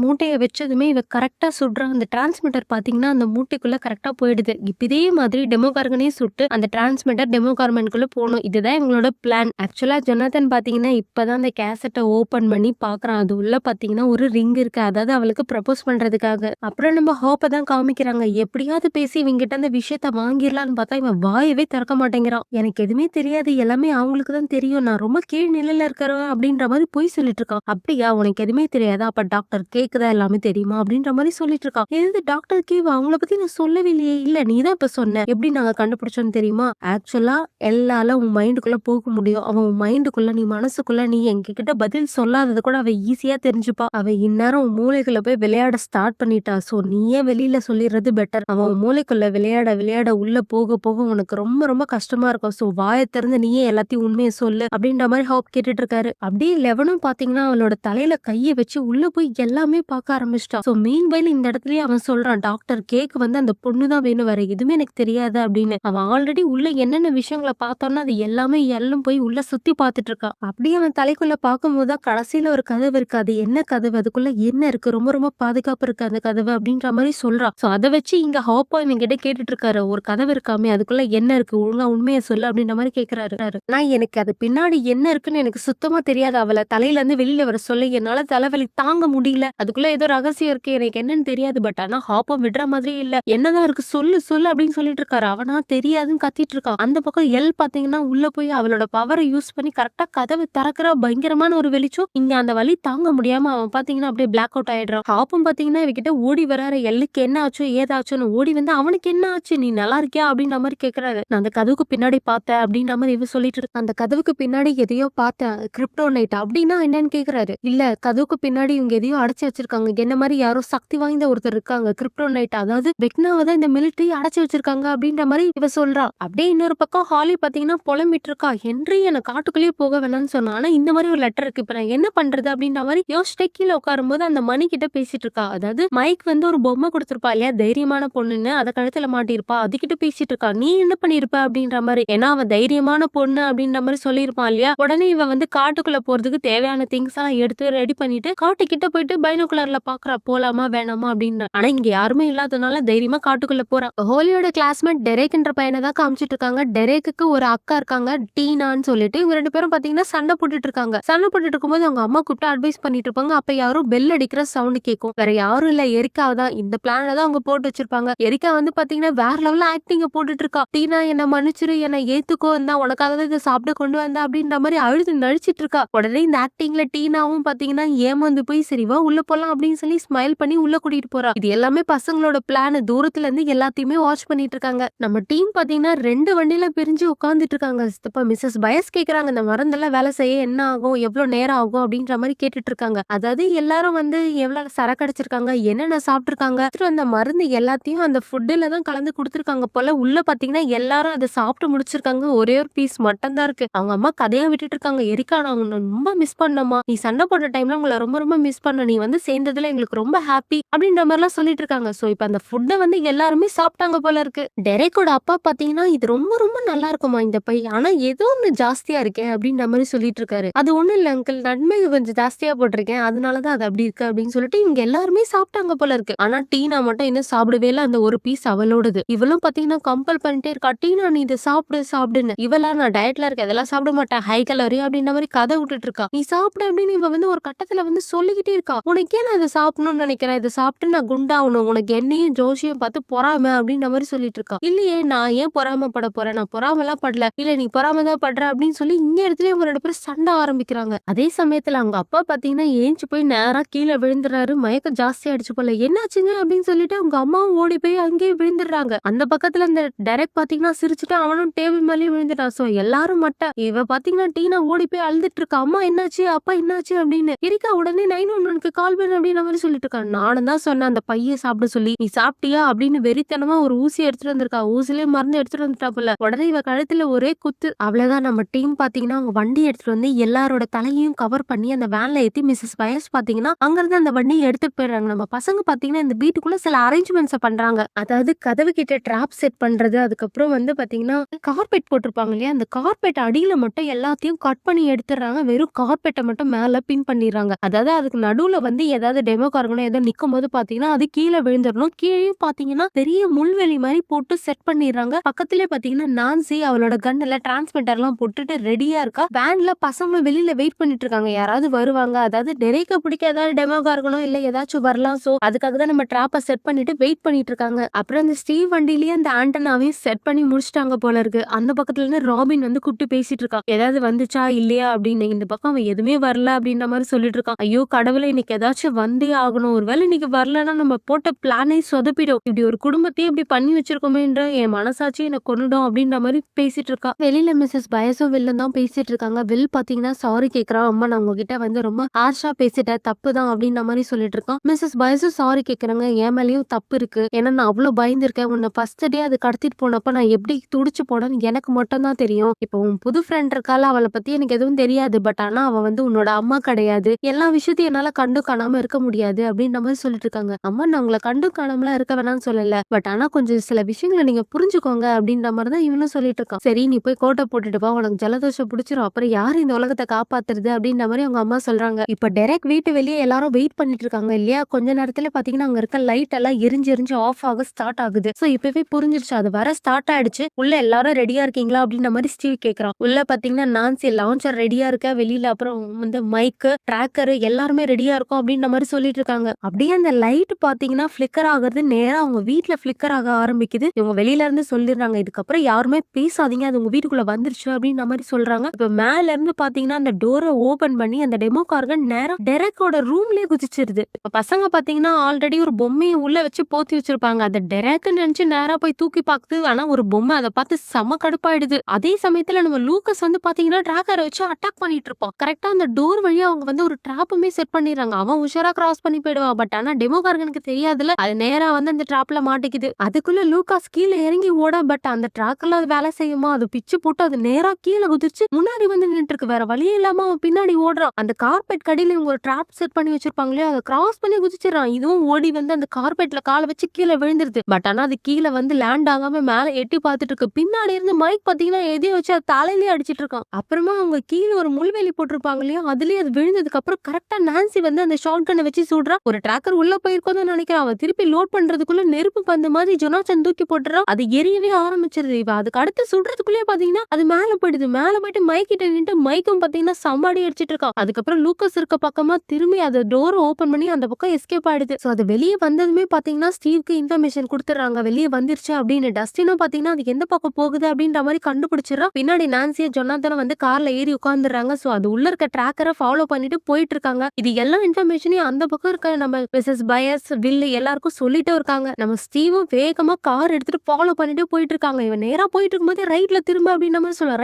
மூட்டைய வச்சதுமே இவ கரெக்ட்டா சுடுறா. அந்த டிரான்ஸ்மிட்டர் பாத்தீங்கன்னா அந்த மூட்டைக்குள்ள கரெக்ட்டா போயிடுது. இப்ப இதே மாதிரி டெமோ கார்கனையும் சுட்டு அந்த டிரான்ஸ்மிட்டர் டெமோ கார்மென்ட்குள்ள போணும். இதுதான் இவங்களோட பிளான். ஆக்சுவலா ஜொனாதன் பாத்தீங்கன்னா இப்பதான் அந்த கேசட்ட ஓப்பன் பண்ணி பாக்குறான். அது உள்ள பாத்தீங்கன்னா ஒரு ரிங் இருக்கு. அதாவது அவளுக்கு ப்ரப்போஸ் பண்றதுக்காக. அப்புறம் நம்ம ஹோப்ப தான் காமிக்கிறாங்க. எப்படியாவது பேசி இவங்கிட்ட அந்த விஷயத்த வாங்கிரலாம்னு பார்த்தா, இவன் வாயவே திறக்க மாட்டேங்கிறான். எனக்கு எதுவுமே தெரியாது. எல்லாமே அவங்களுக்கு தான் தெரியும். நான் ரொம்ப கீழ் நிலையில இருக்கிறவன் அப்படின்ற மாரி பொய் சொல்லிட்டு இருக்கான். அப்படியா உனக்கு எதுவுமே தெரியாதா? அப்ப டாக்டர் கேக்கு தான் எல்லாமே தெரியுமா? அப்படின்ற மாரி சொல்லிட்டு இருக்கான். எது டாக்டர் கேவ் அவங்கள பத்தி நான் சொல்லவே இல்லையே. இல்ல நீ தான் இப்ப சொன்ன. எப்படி நாங்க கண்டுபிடிச்சோம்னு தெரியுமா? ஆக்சுவலா எல்லால உன் மைண்டுக்குள்ள போக முடியும். அவன் உன் மைண்டுக்குள்ள நீ மனசுக்குள்ள நீ எங்ககிட்ட பதில் சொல்லாதது கூட அவ ஈஸியா தெரிஞ்சுப்பா. அவ இந்நேரம் உன் மூளைக்குள்ள போய் விளையாட ஸ்டார்ட் பண்ணிட்டா. சோ நீயே வெளியில சொல்லிடுறது பெட்டர். அவன் உன் மூளைக்குள்ள விளையாட விளையாட உள்ள போக போக உனக்கு ரொம்ப ரொம்ப கஷ்டமா இருக்கும். சோ வாய திறந்து நீயே எல்லாத்தையும் உண்மையை சொல்லு அப்படின்ற மாதிரி ஹோப் கேட்டுட்டு இருக்காரு. அப்படியே லெவனும் பாத்தீங்கன்னா அவளோட தலையில கையை வச்சு உள்ள போய் எல்லாமே பார்க்க ஆரம்பிச்சிட்டா. சோ மீன் வயல் இந்த இடத்துலயே அவன் சொல்றான் டாக்டர் கேக்கு வந்து அந்த பொண்ணுதான் வேணும், வேற எதுவுமே எனக்கு தெரியாது அப்படின்னு. அவன் ஆல்ரெடி உள்ள என்னென்ன விஷயங்களை பார்த்தோன்னா அது எல்லாமே எல்லாம் போய் உள்ள சுத்தி பார்த்துட்டு இருக்கான். அப்படியே அவன் தலைக்குள்ள பார்க்கும்போதுதான் கடைசியில ஒரு கதவு இருக்கு. அது என்ன கதவு, அதுக்குள்ள என்ன இருக்கு, ரொம்ப ரொம்ப பாதுகாப்பு இருக்கு அந்த கதவு அப்படின்ற மாதிரி சொல்றா. சோ அத வச்சு இங்க ஹாப்பா இவங்கிட்ட கேட்டுட்டு இருக்காரு. ஒரு கதவு இருக்காமே அதுக்குள்ள என்ன இருக்கு, ஒழுங்கா உண்மையை சொல்லு அப்படின்ற மாதிரி கேக்குறாரு. நான் எனக்கு அது பின்னாடி என்ன இருக்குன்னு எனக்கு சுத்தமா தெரியாது. அவளை தலையில இருந்து வெளியில வர சொல்லி என்னால தலைவலி தாங்க முடியல. அதுக்குள்ள ஏதோ ரகசியம் இருக்கு, எனக்கு என்னன்னு தெரியாது. பட் ஆனா ஹாப்பா விடுற மாதிரி இல்ல. என்னதான் இருக்கு சொல்லு சொல்லு அப்படின்னு சொல்லிட்டு இருக்காரு. அவனா தெரியாதுன்னு கத்திட்டு இருக்கான். அந்த பக்கம் எல் பாத்தீங்கன்னா உள்ள போய் அவளோட பவரை யூஸ் பண்ணி கரெக்டா கதவை திறக்கிற பயங்கரமான ஒரு வெளிச்சம். இங்க அந்த வலி தாங்க முடியாம அவன் பாத்தீங்கன்னா அப்படியே பிளாக் அவுட் ஆயிடுறான். ஹாப்பும் பாத்தீங்கன்னா இவகிட்ட ஓடி வராரு. எல்லுக்கு என்ன ஆச்சோ ஏதாச்சோன்னு ஓடி வந்து அவனுக்கு என்ன ஆச்சு, நீ நல்லா இருக்கியா அப்படின்ற மாதிரி கேக்குறாரு. நான் அந்த கதவுக்கு பின்னாடி பார்த்தேன் அப்படின்ற மாதிரி இவ சொல்லிட்டு இருக்கு. அந்த கதவுக்கு பின்னாடி எதையோ பார்த்தேன், கிரிப்டோனைட் அப்படின்னா என்னன்னு கேக்குறாரு. இல்ல கதவுக்கு பின்னாடி இவங்க எதையோ அடைச்சு வச்சிருக்காங்க. என்ன மாதிரி யாரோ சக்தி வாய்ந்த ஒருத்தர் இருக்காங்க. கிரிப்டோனைட் அதாவது வெக்னாவை தான் இந்த மிலிட்டரி அடைச்சு வச்சிருக்காங்க அப்படின்ற மாதிரி இவ சொல்றா. அப்படியே இன்னொரு பக்கம் ஹாலி பாத்தீங்கன்னா புலம்பிட்டு இருக்கா. ஹென்றி எனக்கு காட்டுக்குள்ளேயே போக வேணாம்னு சொன்னா, ஆனா இந்த மாதிரி ஒரு லெட்டர் இருக்கு, இப்ப நான் என்ன பண்றது அப்படின்ற மாதிரி யோசிச்சுட்டே கீழே உட்காரும் போது அந்த மணி கிட்ட பேசிட்டு இருக்கா. அதாவது மைக் வந்து ஒரு பொம்மை கொடுத்திருப்பா இல்லையா, தைரியமான பொண்ணுன்னு, அதை கழுத்துல மாட்டிருப்பா. அதுகிட்ட பேசிட்டு இருக்கா. நீ என்ன பண்ணிருப்ப அப்படின்ற மாதிரி. ஏன்னா அவ தைரியமான பொண்ணு அப்படின்ற மாதிரி சொல்லியிருப்பான் இல்லையா. உடனே இவ வந்து காட்டுக்குள்ள போறதுக்கு தேவையான திங்ஸ் எல்லாம் எடுத்து ரெடி பண்ணிட்டு காட்டு கிட்ட போயிட்டு பைனோகுலர்ல பாக்குறா, போலாமா வேணாமா அப்படின்னு. ஆனா இங்க யாருமே இல்லாதனால தைரியமா காட்டுக்குள்ள போறா. ஹோலியோட கிளாஸ்மேட் டெரேக்ன்ற பையனை தான் காமிச்சிட்டு இருக்காங்க. டெரேக்கு ஒரு அக்கா இருக்காங்க, டீனான்னு சொல்லிட்டு. இவங்க 2 பேரும் பாத்தீங்கன்னா சண்டை போட்டுட்டு இருக்காங்க. சண்டை போட்டுட்டு இருக்கும்போது அவங்க அம்மா கூப்பிட்டு அட்வைஸ் பண்ணிட்டு இருப்பாங்க. அப்ப யாரும் பெல் அடிக்கிற சவுண்ட் கேட்கும். வேற யாரும் இல்ல, எரிக்கா தான். இந்த பிளான தான் அவங்க போட்டு வச்சிருப்பாங்க. எரிக்கா வந்து பாத்தீங்கன்னா வேற லெவல்ல ஆக்டிங்க போட்டுட்டு இருக்கா. டீனா என்ன மன்னிச்சிரு, என்ன ஏத்துக்கோ, இருந்தா உனக்காக தான் இதை சாப்பிட கொண்டு வந்த அப்படின்ற மாதிரி அழுது நடிச்சிட்டு இருக்கா. உடனே இந்த ஆக்டிங்ல டீனாவும் பாத்தீங்கன்னா ஏமாந்து போய் சரிவா உள்ள போலாம் அப்படின்னு சொல்லி ஸ்மைல் பண்ணி உள்ள கூட்டிட்டு போறா. இது எல்லாமே பசங்களோட பிளான். தூரத்துல இருந்து எல்லாத்தையுமே வாட்ச் பண்ணிட்டு இருக்காங்க. நம்ம டீம் பாத்தீங்கன்னா 2 வண்டியில பிரிஞ்சு உட்கார்ந்துட்டு இருக்காங்க. இப்ப மிஸ்ஸஸ் பயஸ் கேக்குறாங்க, இந்த மருந்தெல்லாம் வேலை செய்ய என்ன ஆகும், எவ்வளவு நேரம் ஆகும் அப்படின்ற மாதிரி கேட்டுட்டு இருக்காங்க. அதாவது எல்லாரும் வந்து எவ்வளவு சரக்கு அடிச்சிருக்காங்க, என்னென்ன சாப்பிட்டுருக்காங்க, அந்த மருந்து எல்லாத்தையும் அந்த ஃபுட்டுல தான் கலந்து கொடுத்துருக்காங்க போல. உள்ள பாத்தீங்கன்னா எல்லாரும் அதை சாப்பிட்டு முடிச்சிருக்காங்க. ஒரே ஒரு பீஸ் மட்டும் தான் இருக்கு. அவங்க அம்மா கதையா விட்டுட்டு இருக்காங்க. எரிக்கா நான் உன்னை ரொம்ப மிஸ் பண்ணமா, நீ சண்டை போட்ட டைம்ல உங்களை ரொம்ப ரொம்ப மிஸ் பண்ண, நீ வந்து சேர்ந்ததுல எங்களுக்கு ரொம்ப ஹாப்பி அப்படின்ற மாதிரி எல்லாம் சொல்லிட்டு இருக்காங்க. சோ இப்ப அந்த ஃபுட்டை வந்து எல்லாருமே சாப்பிட்டாங்க போல இருக்கு. டெரேக்கோட அப்பா பாத்தீங்கன்னா இது ரொம்ப ரொம்ப நல்லா இருக்குமா இந்த பை, ஆனா ஏதோ ஒண்ணு ஜாஸ்தியா இருக்கேன் அப்படின்ற மாதிரி சொல்லிட்டு இருக்காரு. அது ஒண்ணும் இல்ல அங்கிள், நன்மை கொஞ்சம் ஜாஸ்தியா போட்டிருக்கேன், அதனாலதான் அது அப்படி இருக்கு அப்படின்னு சொல்லிட்டு இவங்க எல்லாருமே சாப்பிட்டாங்க போல இருக்கு. ஆனா டீனா மட்டும் இன்னும் சாப்பிடவே இல்ல. அந்த ஒரு பீஸ் அவளோடது. இவளும் பாத்தீங்கன்னா கம்பல் பண்ணிட்டே இருக்கா, டீனா நீ இதை சாப்பிடு சாப்பிடுன்னு. இவெல்லாம் நான் டயட்ல இருக்கேன், அதெல்லாம் சாப்பிட மாட்டேன், ஹை கலோரி அப்படின்ற மாதிரி கதை விட்டுட்டு இருக்கா. நீ சாப்பிடு அப்படின்னு இவ வந்து ஒரு கட்டத்துல வந்து சொல்லிக்கிட்டே இருக்கா. உனக்கே நான் இதை சாப்பிடணும்னு நினைக்கிறேன், இதை சாப்பிட்டு நான் குண்டாகணும், உனக்கு என்னையும் ஜோஷியும் பார்த்து பொறாம அப்படின்ற மாதிரி சொல்லிட்டு இருக்கா. இல்லையே நான் ஏன் பொறாமப்பட போறேன், நான் பொறாமலாம் படல, இல்ல நீ பொறாம தான் படுற அப்படின்னு சொல்லி இங்க இடத்துல இவங்க 2 பேரும் சண்டை ஆரம்பிக்கிறாங்க. அதே சமயத்துல அவங்க அப்பா பாத்தீங்கன்னா ஏஞ்சி போய் நேரா கீழே விழுந்துறாரு. மயக்கம் ஜாஸ்தி ஆயிடுச்சு போல. என்னாச்சுங்க அப்படின்னு சொல்லிட்டு அவங்க அம்மாவும் ஓடி போய் அங்கேயே விழுந்துடுறாங்க. அந்த பக்கத்துல இந்த டெரெக் பாத்தீங்கன்னா சிரிச்சுட்டு அவனும் டேபிள் மேலேயே விழுந்துட்டான். சோ எல்லாரும் மட்ட. இவ பாத்தீங்கன்னா டீனா ஓடி போய் அழுதுட்டு இருக்கா. அம்மா என்னாச்சு, அப்பா என்னாச்சு அப்படின்னு. இருக்கா உடனே 911க்கு கால் பண்ணு அப்படின்ற மாதிரி சொல்லிட்டு இருக்கா. நானும் தான் சொன்னேன் அந்த பைய சாப்பிட சொல்லி, நீ சாப்பிட்டியா அப்படின்னு வெறித்தனமா ஒரு ஊசி எடுத்துட்டு வந்திருக்கா. ஊசிலே மருந்து எடுத்துட்டு வந்துட்டா போல. உடனே இவ கழுத்துல ஒரே குத்து. அவ்வளவுதான். நம்ம டீம் பாத்தீங்கன்னா அவங்க வண்டி எடுத்துட்டு வந்து எல்லாரோட தலையையும் கவர் பண்ணி அந்த வேன்ல ஏத்தி மிஸ்ஸஸ் பயஸ் பாத்தீங்கன்னா அங்க இருந்து அந்த வண்டியை எடுத்துட்டு போயிடுறாங்க. நம்ம பசங்க பாத்தீங்கன்னா இந்த வீட்டுக்குள்ள சில அரேஞ்ச்மெண்ட்ஸ் பண்றாங்க. அதாவது அதாவது கதவு கிட்ட ட்ராப் செட் பண்றது. அதுக்கப்புறம் வந்து பார்த்தீங்கன்னா, கார்பெட் போட்டிருப்பாங்க இல்லையா? அந்த கார்பெட் அடியில மட்டும் எல்லாத்தையும் கட் பண்ணி எடுத்துடுறாங்க. வெறும் கார்பெட்ட மட்டும் மேல பின் பண்ணிர்றாங்க. அதாவது அதுக்கு நடுவுல வந்து ஏதாவது டெமோ கார்களோ ஏதோ நிக்கும்போது பார்த்தீங்கன்னா, அது கீழ விழுந்துரணும். கீழயும் பார்த்தீங்கன்னா, பெரிய முள்வெளி மாரி போட்டு செட் பண்ணிர்றாங்க. பக்கத்திலேயே பார்த்தீங்கன்னா, நான்சி அவளோட கன்னுல டிரான்ஸ்மிட்டர்லாம் போட்டுட்டு ரெடியா இருக்கா. வேன்ல பசங்களும் வெளியில வெயிட் பண்ணிட்டு இருக்காங்க. யாராவது வருவாங்க. அதாவது டெரேக்க பிடிக்க ஏதாவது டெமோ கார்களோ இல்ல ஏதாச்சும் வரலாம். சோ அதுக்காக தான் நம்ம ட்ராப்ப செட் பண்ணிட்டு வெயிட் பண்ணிட்டு இருக்காங்க. அப்புறம் அந்த ஸ்டீவ் வண்டியிலேயே அந்த ஆண்டனாவையும் செட் பண்ணி முடிச்சுட்டாங்க போல இருக்கு. அந்த பக்கத்துல இருந்து ராபின் வந்து கூப்பிட்டு பேசிட்டு இருக்கான். ஏதாவது வந்துச்சா இல்லையா அப்படின்னு. இந்த பக்கம் அவன் எதுவுமே வரல அப்படின்ற மாதிரி சொல்லிட்டு இருக்கான். ஐயோ கடவுளே, இன்னைக்கு ஏதாச்சும் வந்தே ஆகணும். ஒருவேளை இன்னைக்கு வரலன்னா நம்ம போட்ட பிளானே சொதப்பிடும். இப்படி ஒரு குடும்பத்தையே இப்படி பண்ணி வச்சிருக்கோமேன்ற என் மனசாட்சி என்ன கொன்னுடும் அப்படின்ற மாதிரி பேசிட்டு இருக்கா. வெளியில மிஸ்ஸஸ் பயஸும் வில்லும் தான் பேசிட்டு இருக்காங்க. வில் பாத்தீங்கன்னா சாரி கேக்குறான். அம்மா நான் உங்ககிட்ட வந்து ரொம்ப ஹார்ஷா பேசிட்டேன், தப்பு தான் அப்படின்ற மாதிரி சொல்லிட்டு இருக்கான். மிஸ்ஸஸ் பயஸும் சாரி கேக்குறாங்க. என் மேலயும் தப்பு இருக்கு. ஏன்னா நான் அவ்வளவு பயந்துருக்கேன். உன்னை ஃபர்ஸ்ட் டே அது கடத்திட்டு போனப்ப நான் எப்படி துடிச்சு போனேன்னு எனக்கு மட்டும் தான் தெரியும். இப்போ உன் புது ஃப்ரெண்ட் இருக்கால, அவளை பத்தி எனக்கு எதுவும் தெரியாது. பட் ஆனா அவ வந்து உன்னோட அம்மா கிடையாது. எல்லா விஷயத்தையும் என்னால கண்டு காணாம இருக்க முடியாது அப்படின்ற மாதிரி சொல்லிட்டு இருக்காங்க. அம்மா நான் உங்களை கண்டு காணாமலாம் இருக்க வேணாம்னு சொல்லல. பட் ஆனா கொஞ்சம் சில விஷயங்களை நீங்க புரிஞ்சுக்கோங்க அப்படின்ற மாதிரி தான் இவனும் சொல்லிட்டு இருக்கான். சரி நீ போய் கோட்டை போட்டுட்டு வா, உனக்கு ஜலதோஷம் பிடிச்சிரும். அப்புறம் யாரு இந்த உலகத்தை காப்பாத்துறது அப்படின்ற மாதிரி அவங்க அம்மா சொல்றாங்க. இப்ப டெரெக் வீட்டு வெளியே எல்லாரும் வெயிட் பண்ணிட்டு இருக்காங்க இல்லையா? கொஞ்ச நேரத்துல பாத்தீங்கன்னா அங்க இருக்க லைட் எல்லாம் எரிஞ்சு எரிஞ்சு ஆஃப் ஆக ஸ்டார்ட் ஆகுது. சோ இப்பவே புரிஞ்சிருச்சு, அது வர ஸ்டார்ட் ஆயிடுச்சு. உள்ள எல்லாரும் ரெடியா இருக்கீங்களா அப்படின்ற மாதிரி ஸ்டீவ் கேக்குறான். உள்ள பாத்தீங்கன்னா நான்சி லான்ச்சர் ரெடியா இருக்க, வெளியில அப்புறம் வந்து மைக்கு டிராக்கர் எல்லாருமே ரெடியா இருக்கும் அப்படின்ற மாதிரி சொல்லிட்டு இருக்காங்க. அப்படியே அந்த லைட் பாத்தீங்கன்னா பிளிக்கர் ஆகுறது நேரா அவங்க வீட்டுல பிளிக்கர் ஆக ஆரம்பிக்குது. இவங்க வெளியில இருந்து சொல்லிடுறாங்க, இதுக்கப்புறம் யாருமே பேசாதீங்க, அது உங்க வீட்டுக்குள்ள வந்துருச்சு அப்படின்ற மாதிரி சொல்றாங்க. இப்ப மேல இருந்து பாத்தீங்கன்னா அந்த டோரை ஓபன் பண்ணி அந்த டெமோ கார்கள் நேரம் டெரெக்கோட ரூம்லயே குதிச்சிருது. இப்ப பசங்க பாத்தீங்கன்னா ஆல்ரெடி ஒரு பொம்மையை உள்ள வச்சு போத்தி வச்சிருப்பாங்க. அந்த டெரெக்னு நினைச்சு நேரா போய் தூக்கி பாக்குது. ஆனா ஒரு பொம்மை அதை பார்த்து செம கடுப்பாயிடுது. அதே சமயத்துல நம்ம லூக்கஸ் வந்து பாத்தீங்கன்னா டிராக்கரை வச்சு அட்டாக் பண்ணிட்டு இருப்பான். கரெக்டா அந்த டோர் வழியா அவங்க வந்து ஒரு டிராப்புமே செட் பண்ணிடுறாங்க. அவன் உஷாரா கிராஸ் பண்ணி போயிடுவான். பட் ஆனா டெமோ கார்களுக்கு தெரியாதுல, அது நேரா வந்து அந்த டிராப்ல மாட்டிக்குது. அதுக்குள்ள லூகாஸ் கீழே இறங்கி ஓட, பட் அந்த டிராக்ல அது வேலை செய்யுமா? அது பிச்சு போட்டு அது நேரா கீழே குதிச்சு முன்னாடி வந்து நின்று இருக்கு. வேற வழியே இல்லாம அவன் பின்னாடி ஓடுறான். அந்த கார்பெட் கடியில இவங்க ஒரு டிராப் செட் பண்ணி வச்சிருப்பாங்களே, அதை கிராஸ் பண்ணி குதிச்சிடறான். இதுவும் ஓடி வந்து அந்த கார்பெட்ல காலை வச்சு கீழே விழுந்துருது. பட் ஆனா அது கீழே வந்து லேண்ட் ஆகாம மேல எட்டி பார்த்துட்டு இருக்கு. பின்னாடி இருந்து மைக் பாத்தீங்கன்னா எதையும் வச்சு அது தலையிலேயே அடிச்சிட்டு இருக்கான். அப்புறமா அவங்க கீழே ஒரு முள்வேலி போட்டிருப்பாங்க இல்லையா, அதுலயே அது விழுந்ததுக்கு அப்புறம் கரெக்டா நான்சி வந்து அந்த ஷார்ட் கன்னை வச்சு சுடுறா. ஒரு டிராக்கர் உள்ள போயிருக்கோன்னு நினைக்கிறான். அவன் திருப்பி லோட் பண்றதுக்குள்ள நெருப்பு பந்து மாதிரி ஜொனாசன் தூக்கி போட்டுறான். அது எரியவே ஆரம்பிச்சிருது. இவ அதுக்கு அடுத்து சுடுறதுக்குள்ளே பாத்தீங்கன்னா அது மேல போயிடுது. மேல போயிட்டு மைக் கிட்ட நின்று மைக்கும் பாத்தீங்கன்னா சம்மாடி அடிச்சிட்டு இருக்கான். அதுக்கப்புறம் லூக்கஸ் இருக்க பக்கமா திரும்பி அந்த டோர் ஓபன் பண்ணி அந்த பக்கம் எஸ்கேப் ஆயிடுது. சோ அது வெளியே வந்ததுமே பாத்தீங்கன்னா ஸ்டீவ்க்கு இன்ஃபர்மேஷன் கொடுத்துறாங்க, வெளியே வந்துருச்சு அப்படின்னு. டஸ்டினும் பாத்தீங்கன்னா அது எந்த பக்கம் போகுது அப்படின்ற மாதிரி கண்டுபிடிச்சிடறா. பின்னாடி நான்சியா ஜொனாதனும் வந்து கார்ல ஏறி உட்கார்ந்துறாங்க. சோ அது உள்ள இருக்க டிராக்கரை ஃபாலோ பண்ணிட்டு போயிட்டு இருக்காங்க. இது எல்லா இன்ஃபர்மேஷனையும் அந்த பக்கம் இருக்க நம்ம மிஸ்ஸஸ் பயஸ் வில் எல்லாருக்கும் சொல்லிட்டே இருக்காங்க. நம்ம ஸ்டீவும் வேகமா கார் எடுத்துட்டு ஃபாலோ பண்ணிட்டு போயிட்டு இருக்காங்க. இவன் நேரா போயிட்டு இருக்கும்போது ரைட்ல திரும்ப அப்படின்ற மாதிரி சொல்ல,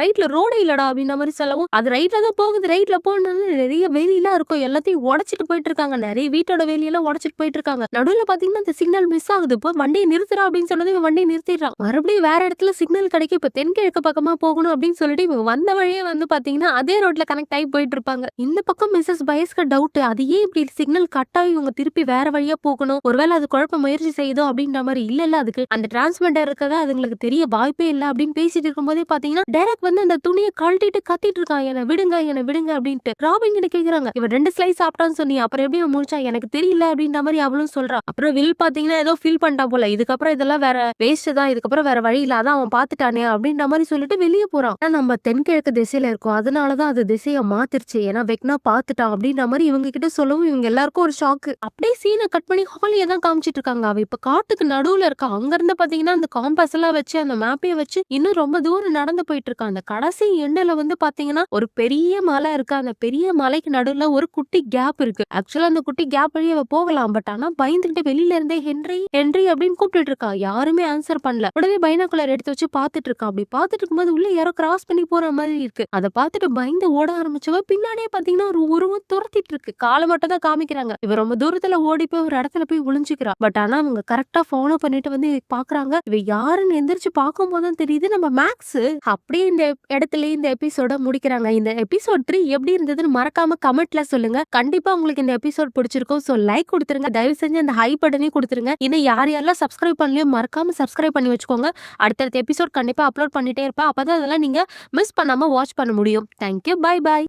ரைட்ல ரோடே இல்லடா அப்படின்ற மாதிரி சொல்லவும், அது ரைட்ல தான் போகுது, ரைட்ல போனது நிறைய வேலியெல்லாம் இருக்கும், எல்லாத்தையும் உடைச்சிட்டு போயிட்டு இருக்காங்க. நிறைய வீட்டோட வேலியெல்லாம் உடைச்சிட்டு போயிட்டு இருக்காங்க. நடுவுல பாத்தீங்கன்னா அந்த சிக்னல் மிஸ் ஆகுது. இப்போ வண்டியை நிறுத்துறா அப்படின்னு சொன்னது இவன் வண்டியை நிறுத்திடுறான். மறுபடியும் வேற இடத்துல சிக்னல் கிடைக்கும். இப்ப தென்கிழக்கு பக்கமா போகணும் அப்படின்னு சொல்லிட்டு இவங்க வந்த வழியே வந்து பாத்தீங்கன்னா அதே ரோட்ல கனெக்ட் ஆகி போயிட்டு இருப்பாங்க. இந்த பக்கம் மிஸ்ஸஸ் பயஸ்க்கு டவுட், அது ஏன் இப்படி சிக்னல் கட் ஆகி இவங்க திருப்பி வேற வழியா போகணும், ஒருவேளை அது குழப்ப முயற்சி செய்யுதோ அப்படின்ற மாதிரி. இல்ல அதுக்கு அந்த டிரான்ஸ்மிட்டர் இருக்கதா அதுங்களுக்கு தெரிய வாய்ப்பே இல்ல அப்படின்னு பேசிட்டு இருக்கும்போதே பாத்தீங்கன்னா டெரெக் வந்து அந்த துணியை கழட்டிட்டு கத்திட்டு இருக்கான், என்ன விடுங்க என்ன விடுங்க அப்படின்ட்டு. ராபின் கிட்ட கேக்குறாங்க, இவன் 2 ஸ்லைஸ் சாப்பிட்டான்னு சொன்னி அப்புறம் எப்படி அவன் முடிச்சா, எனக்கு தெரியல அப்படின்ற மாதிரி அவளும் சொல்றான். அப்புறம் வில் பாத்தீங்கன்னா ஏதோ ஃபீல் பண்ணிட்டா போல, இதுக்கப்புறம் இதெல்லாம் வேற வேஸ்ட் தான், இதுக்கப்புறம் வேற வழி இல்ல, அதான் அவன் பாத்துட்டானே அப்படின்ற மாதிரி சொல்லிட்டு வெளியே போறான். ஆனா நம்ம தென்கிழக்கு திசையில இருக்கோம், அதனாலதான் அது திசையை மாத்திருச்சு, ஏன்னா வெக்னா பாத்துட்டான் அப்படின்ற மாதிரி இவங்க கிட்ட சொல்லவும் இவங்க எல்லாருக்கும் ஒரு ஷாக்கு. அப்படியே சீனை கட் பண்ணி ஹாலியை தான் காமிச்சிட்டு இருக்காங்க. அவ இப்ப காட்டுக்கு நடுவுல இருக்கா. அங்க இருந்து பாத்தீங்கன்னா அந்த காம்பஸ் எல்லாம் வச்சு அந்த மேப்பைய வச்சு இன்னும் ரொம்ப தூரம் நடந்து போயிட்டு இருக்கா. அந்த கடைசி எண்ணுல வந்து பாத்தீங்கன்னா ஒரு பெரிய மலை இருக்கு. அந்த பெரிய மலைக்கு நடுவுல ஒரு குட்டி கேப் இருக்கு. ஆக்சுவலா அந்த குட்டி கேப் வழியா அவ போகலாம். பட் ஆனா பயந்துகிட்டு வெளியில இருந்தே ஹென்றி ஹென்றி அப்படின்னு கூப்பிட்டு இருக்கா. யாருமே ஆன்சர் பண்ணல. உடனே பைனாகுலர் எடுத்து வச்சு பாத்துட்டு இருக்கா. அப்படி பாத்துட்டு இருக்கும்போது உள்ள யாரோ கிராஸ் பண்ணி போற மாதிரி இருக்கு. அதை பார்த்துட்டு பயந்து ஓட ஆரம்பிச்சவ பின்னாடியே பாத்தீங்கன்னா ஒரு உருவம் துரத்திட்டு இருக்கு. காலை மட்டும் தான் காமிக்கிறாங்க. இவ ரொம்ப தூரத்துல ஓடி போய் ஒரு இடத்துல போய் ஒளிஞ்சுக்கிறா. பட் ஆனா அவங்க கரெக்டா ஃபாலோ பண்ணிட்டு வந்து பாக்குறாங்க. இவ யாருன்னு எந்திரிச்சு பார்க்கும் போதுதான் தெரியுது நம்ம மேக்ஸ். அப்படியே இந்த இடத்துல இந்த எபிசோட முடிக்கிறாங்க. இந்த எபிசோட் 3 எப்படி இருந்ததுன்னு மறக்காம கமெண்ட்ல சொல்லுங்க. கண்டிப்பா உங்களுக்கு இந்த எபிசோட் பிடிச்சிருக்கும். சோ லைக் கொடுத்துருங்க, தயவு செஞ்சு அந்த ஹை பட்டனையும் கொடுத்துருங்க. இன்னும் யார் யார் யாரெல்லாம் சப்ஸ்கிரைப் பண்ணலையோ மறக்காம சப்ஸ்கிரைப் பண்ணி வச்சுக்கோங்க. அடுத்தடுத்த எபிசோட் கண்டிப்பா அப்லோட் பண்ணிட்டே இருப்பேன். அப்பதான் அதெல்லாம் நீங்க மிஸ் பண்ணாம வாட்ச் பண்ண முடியும். Thank you. Bye bye.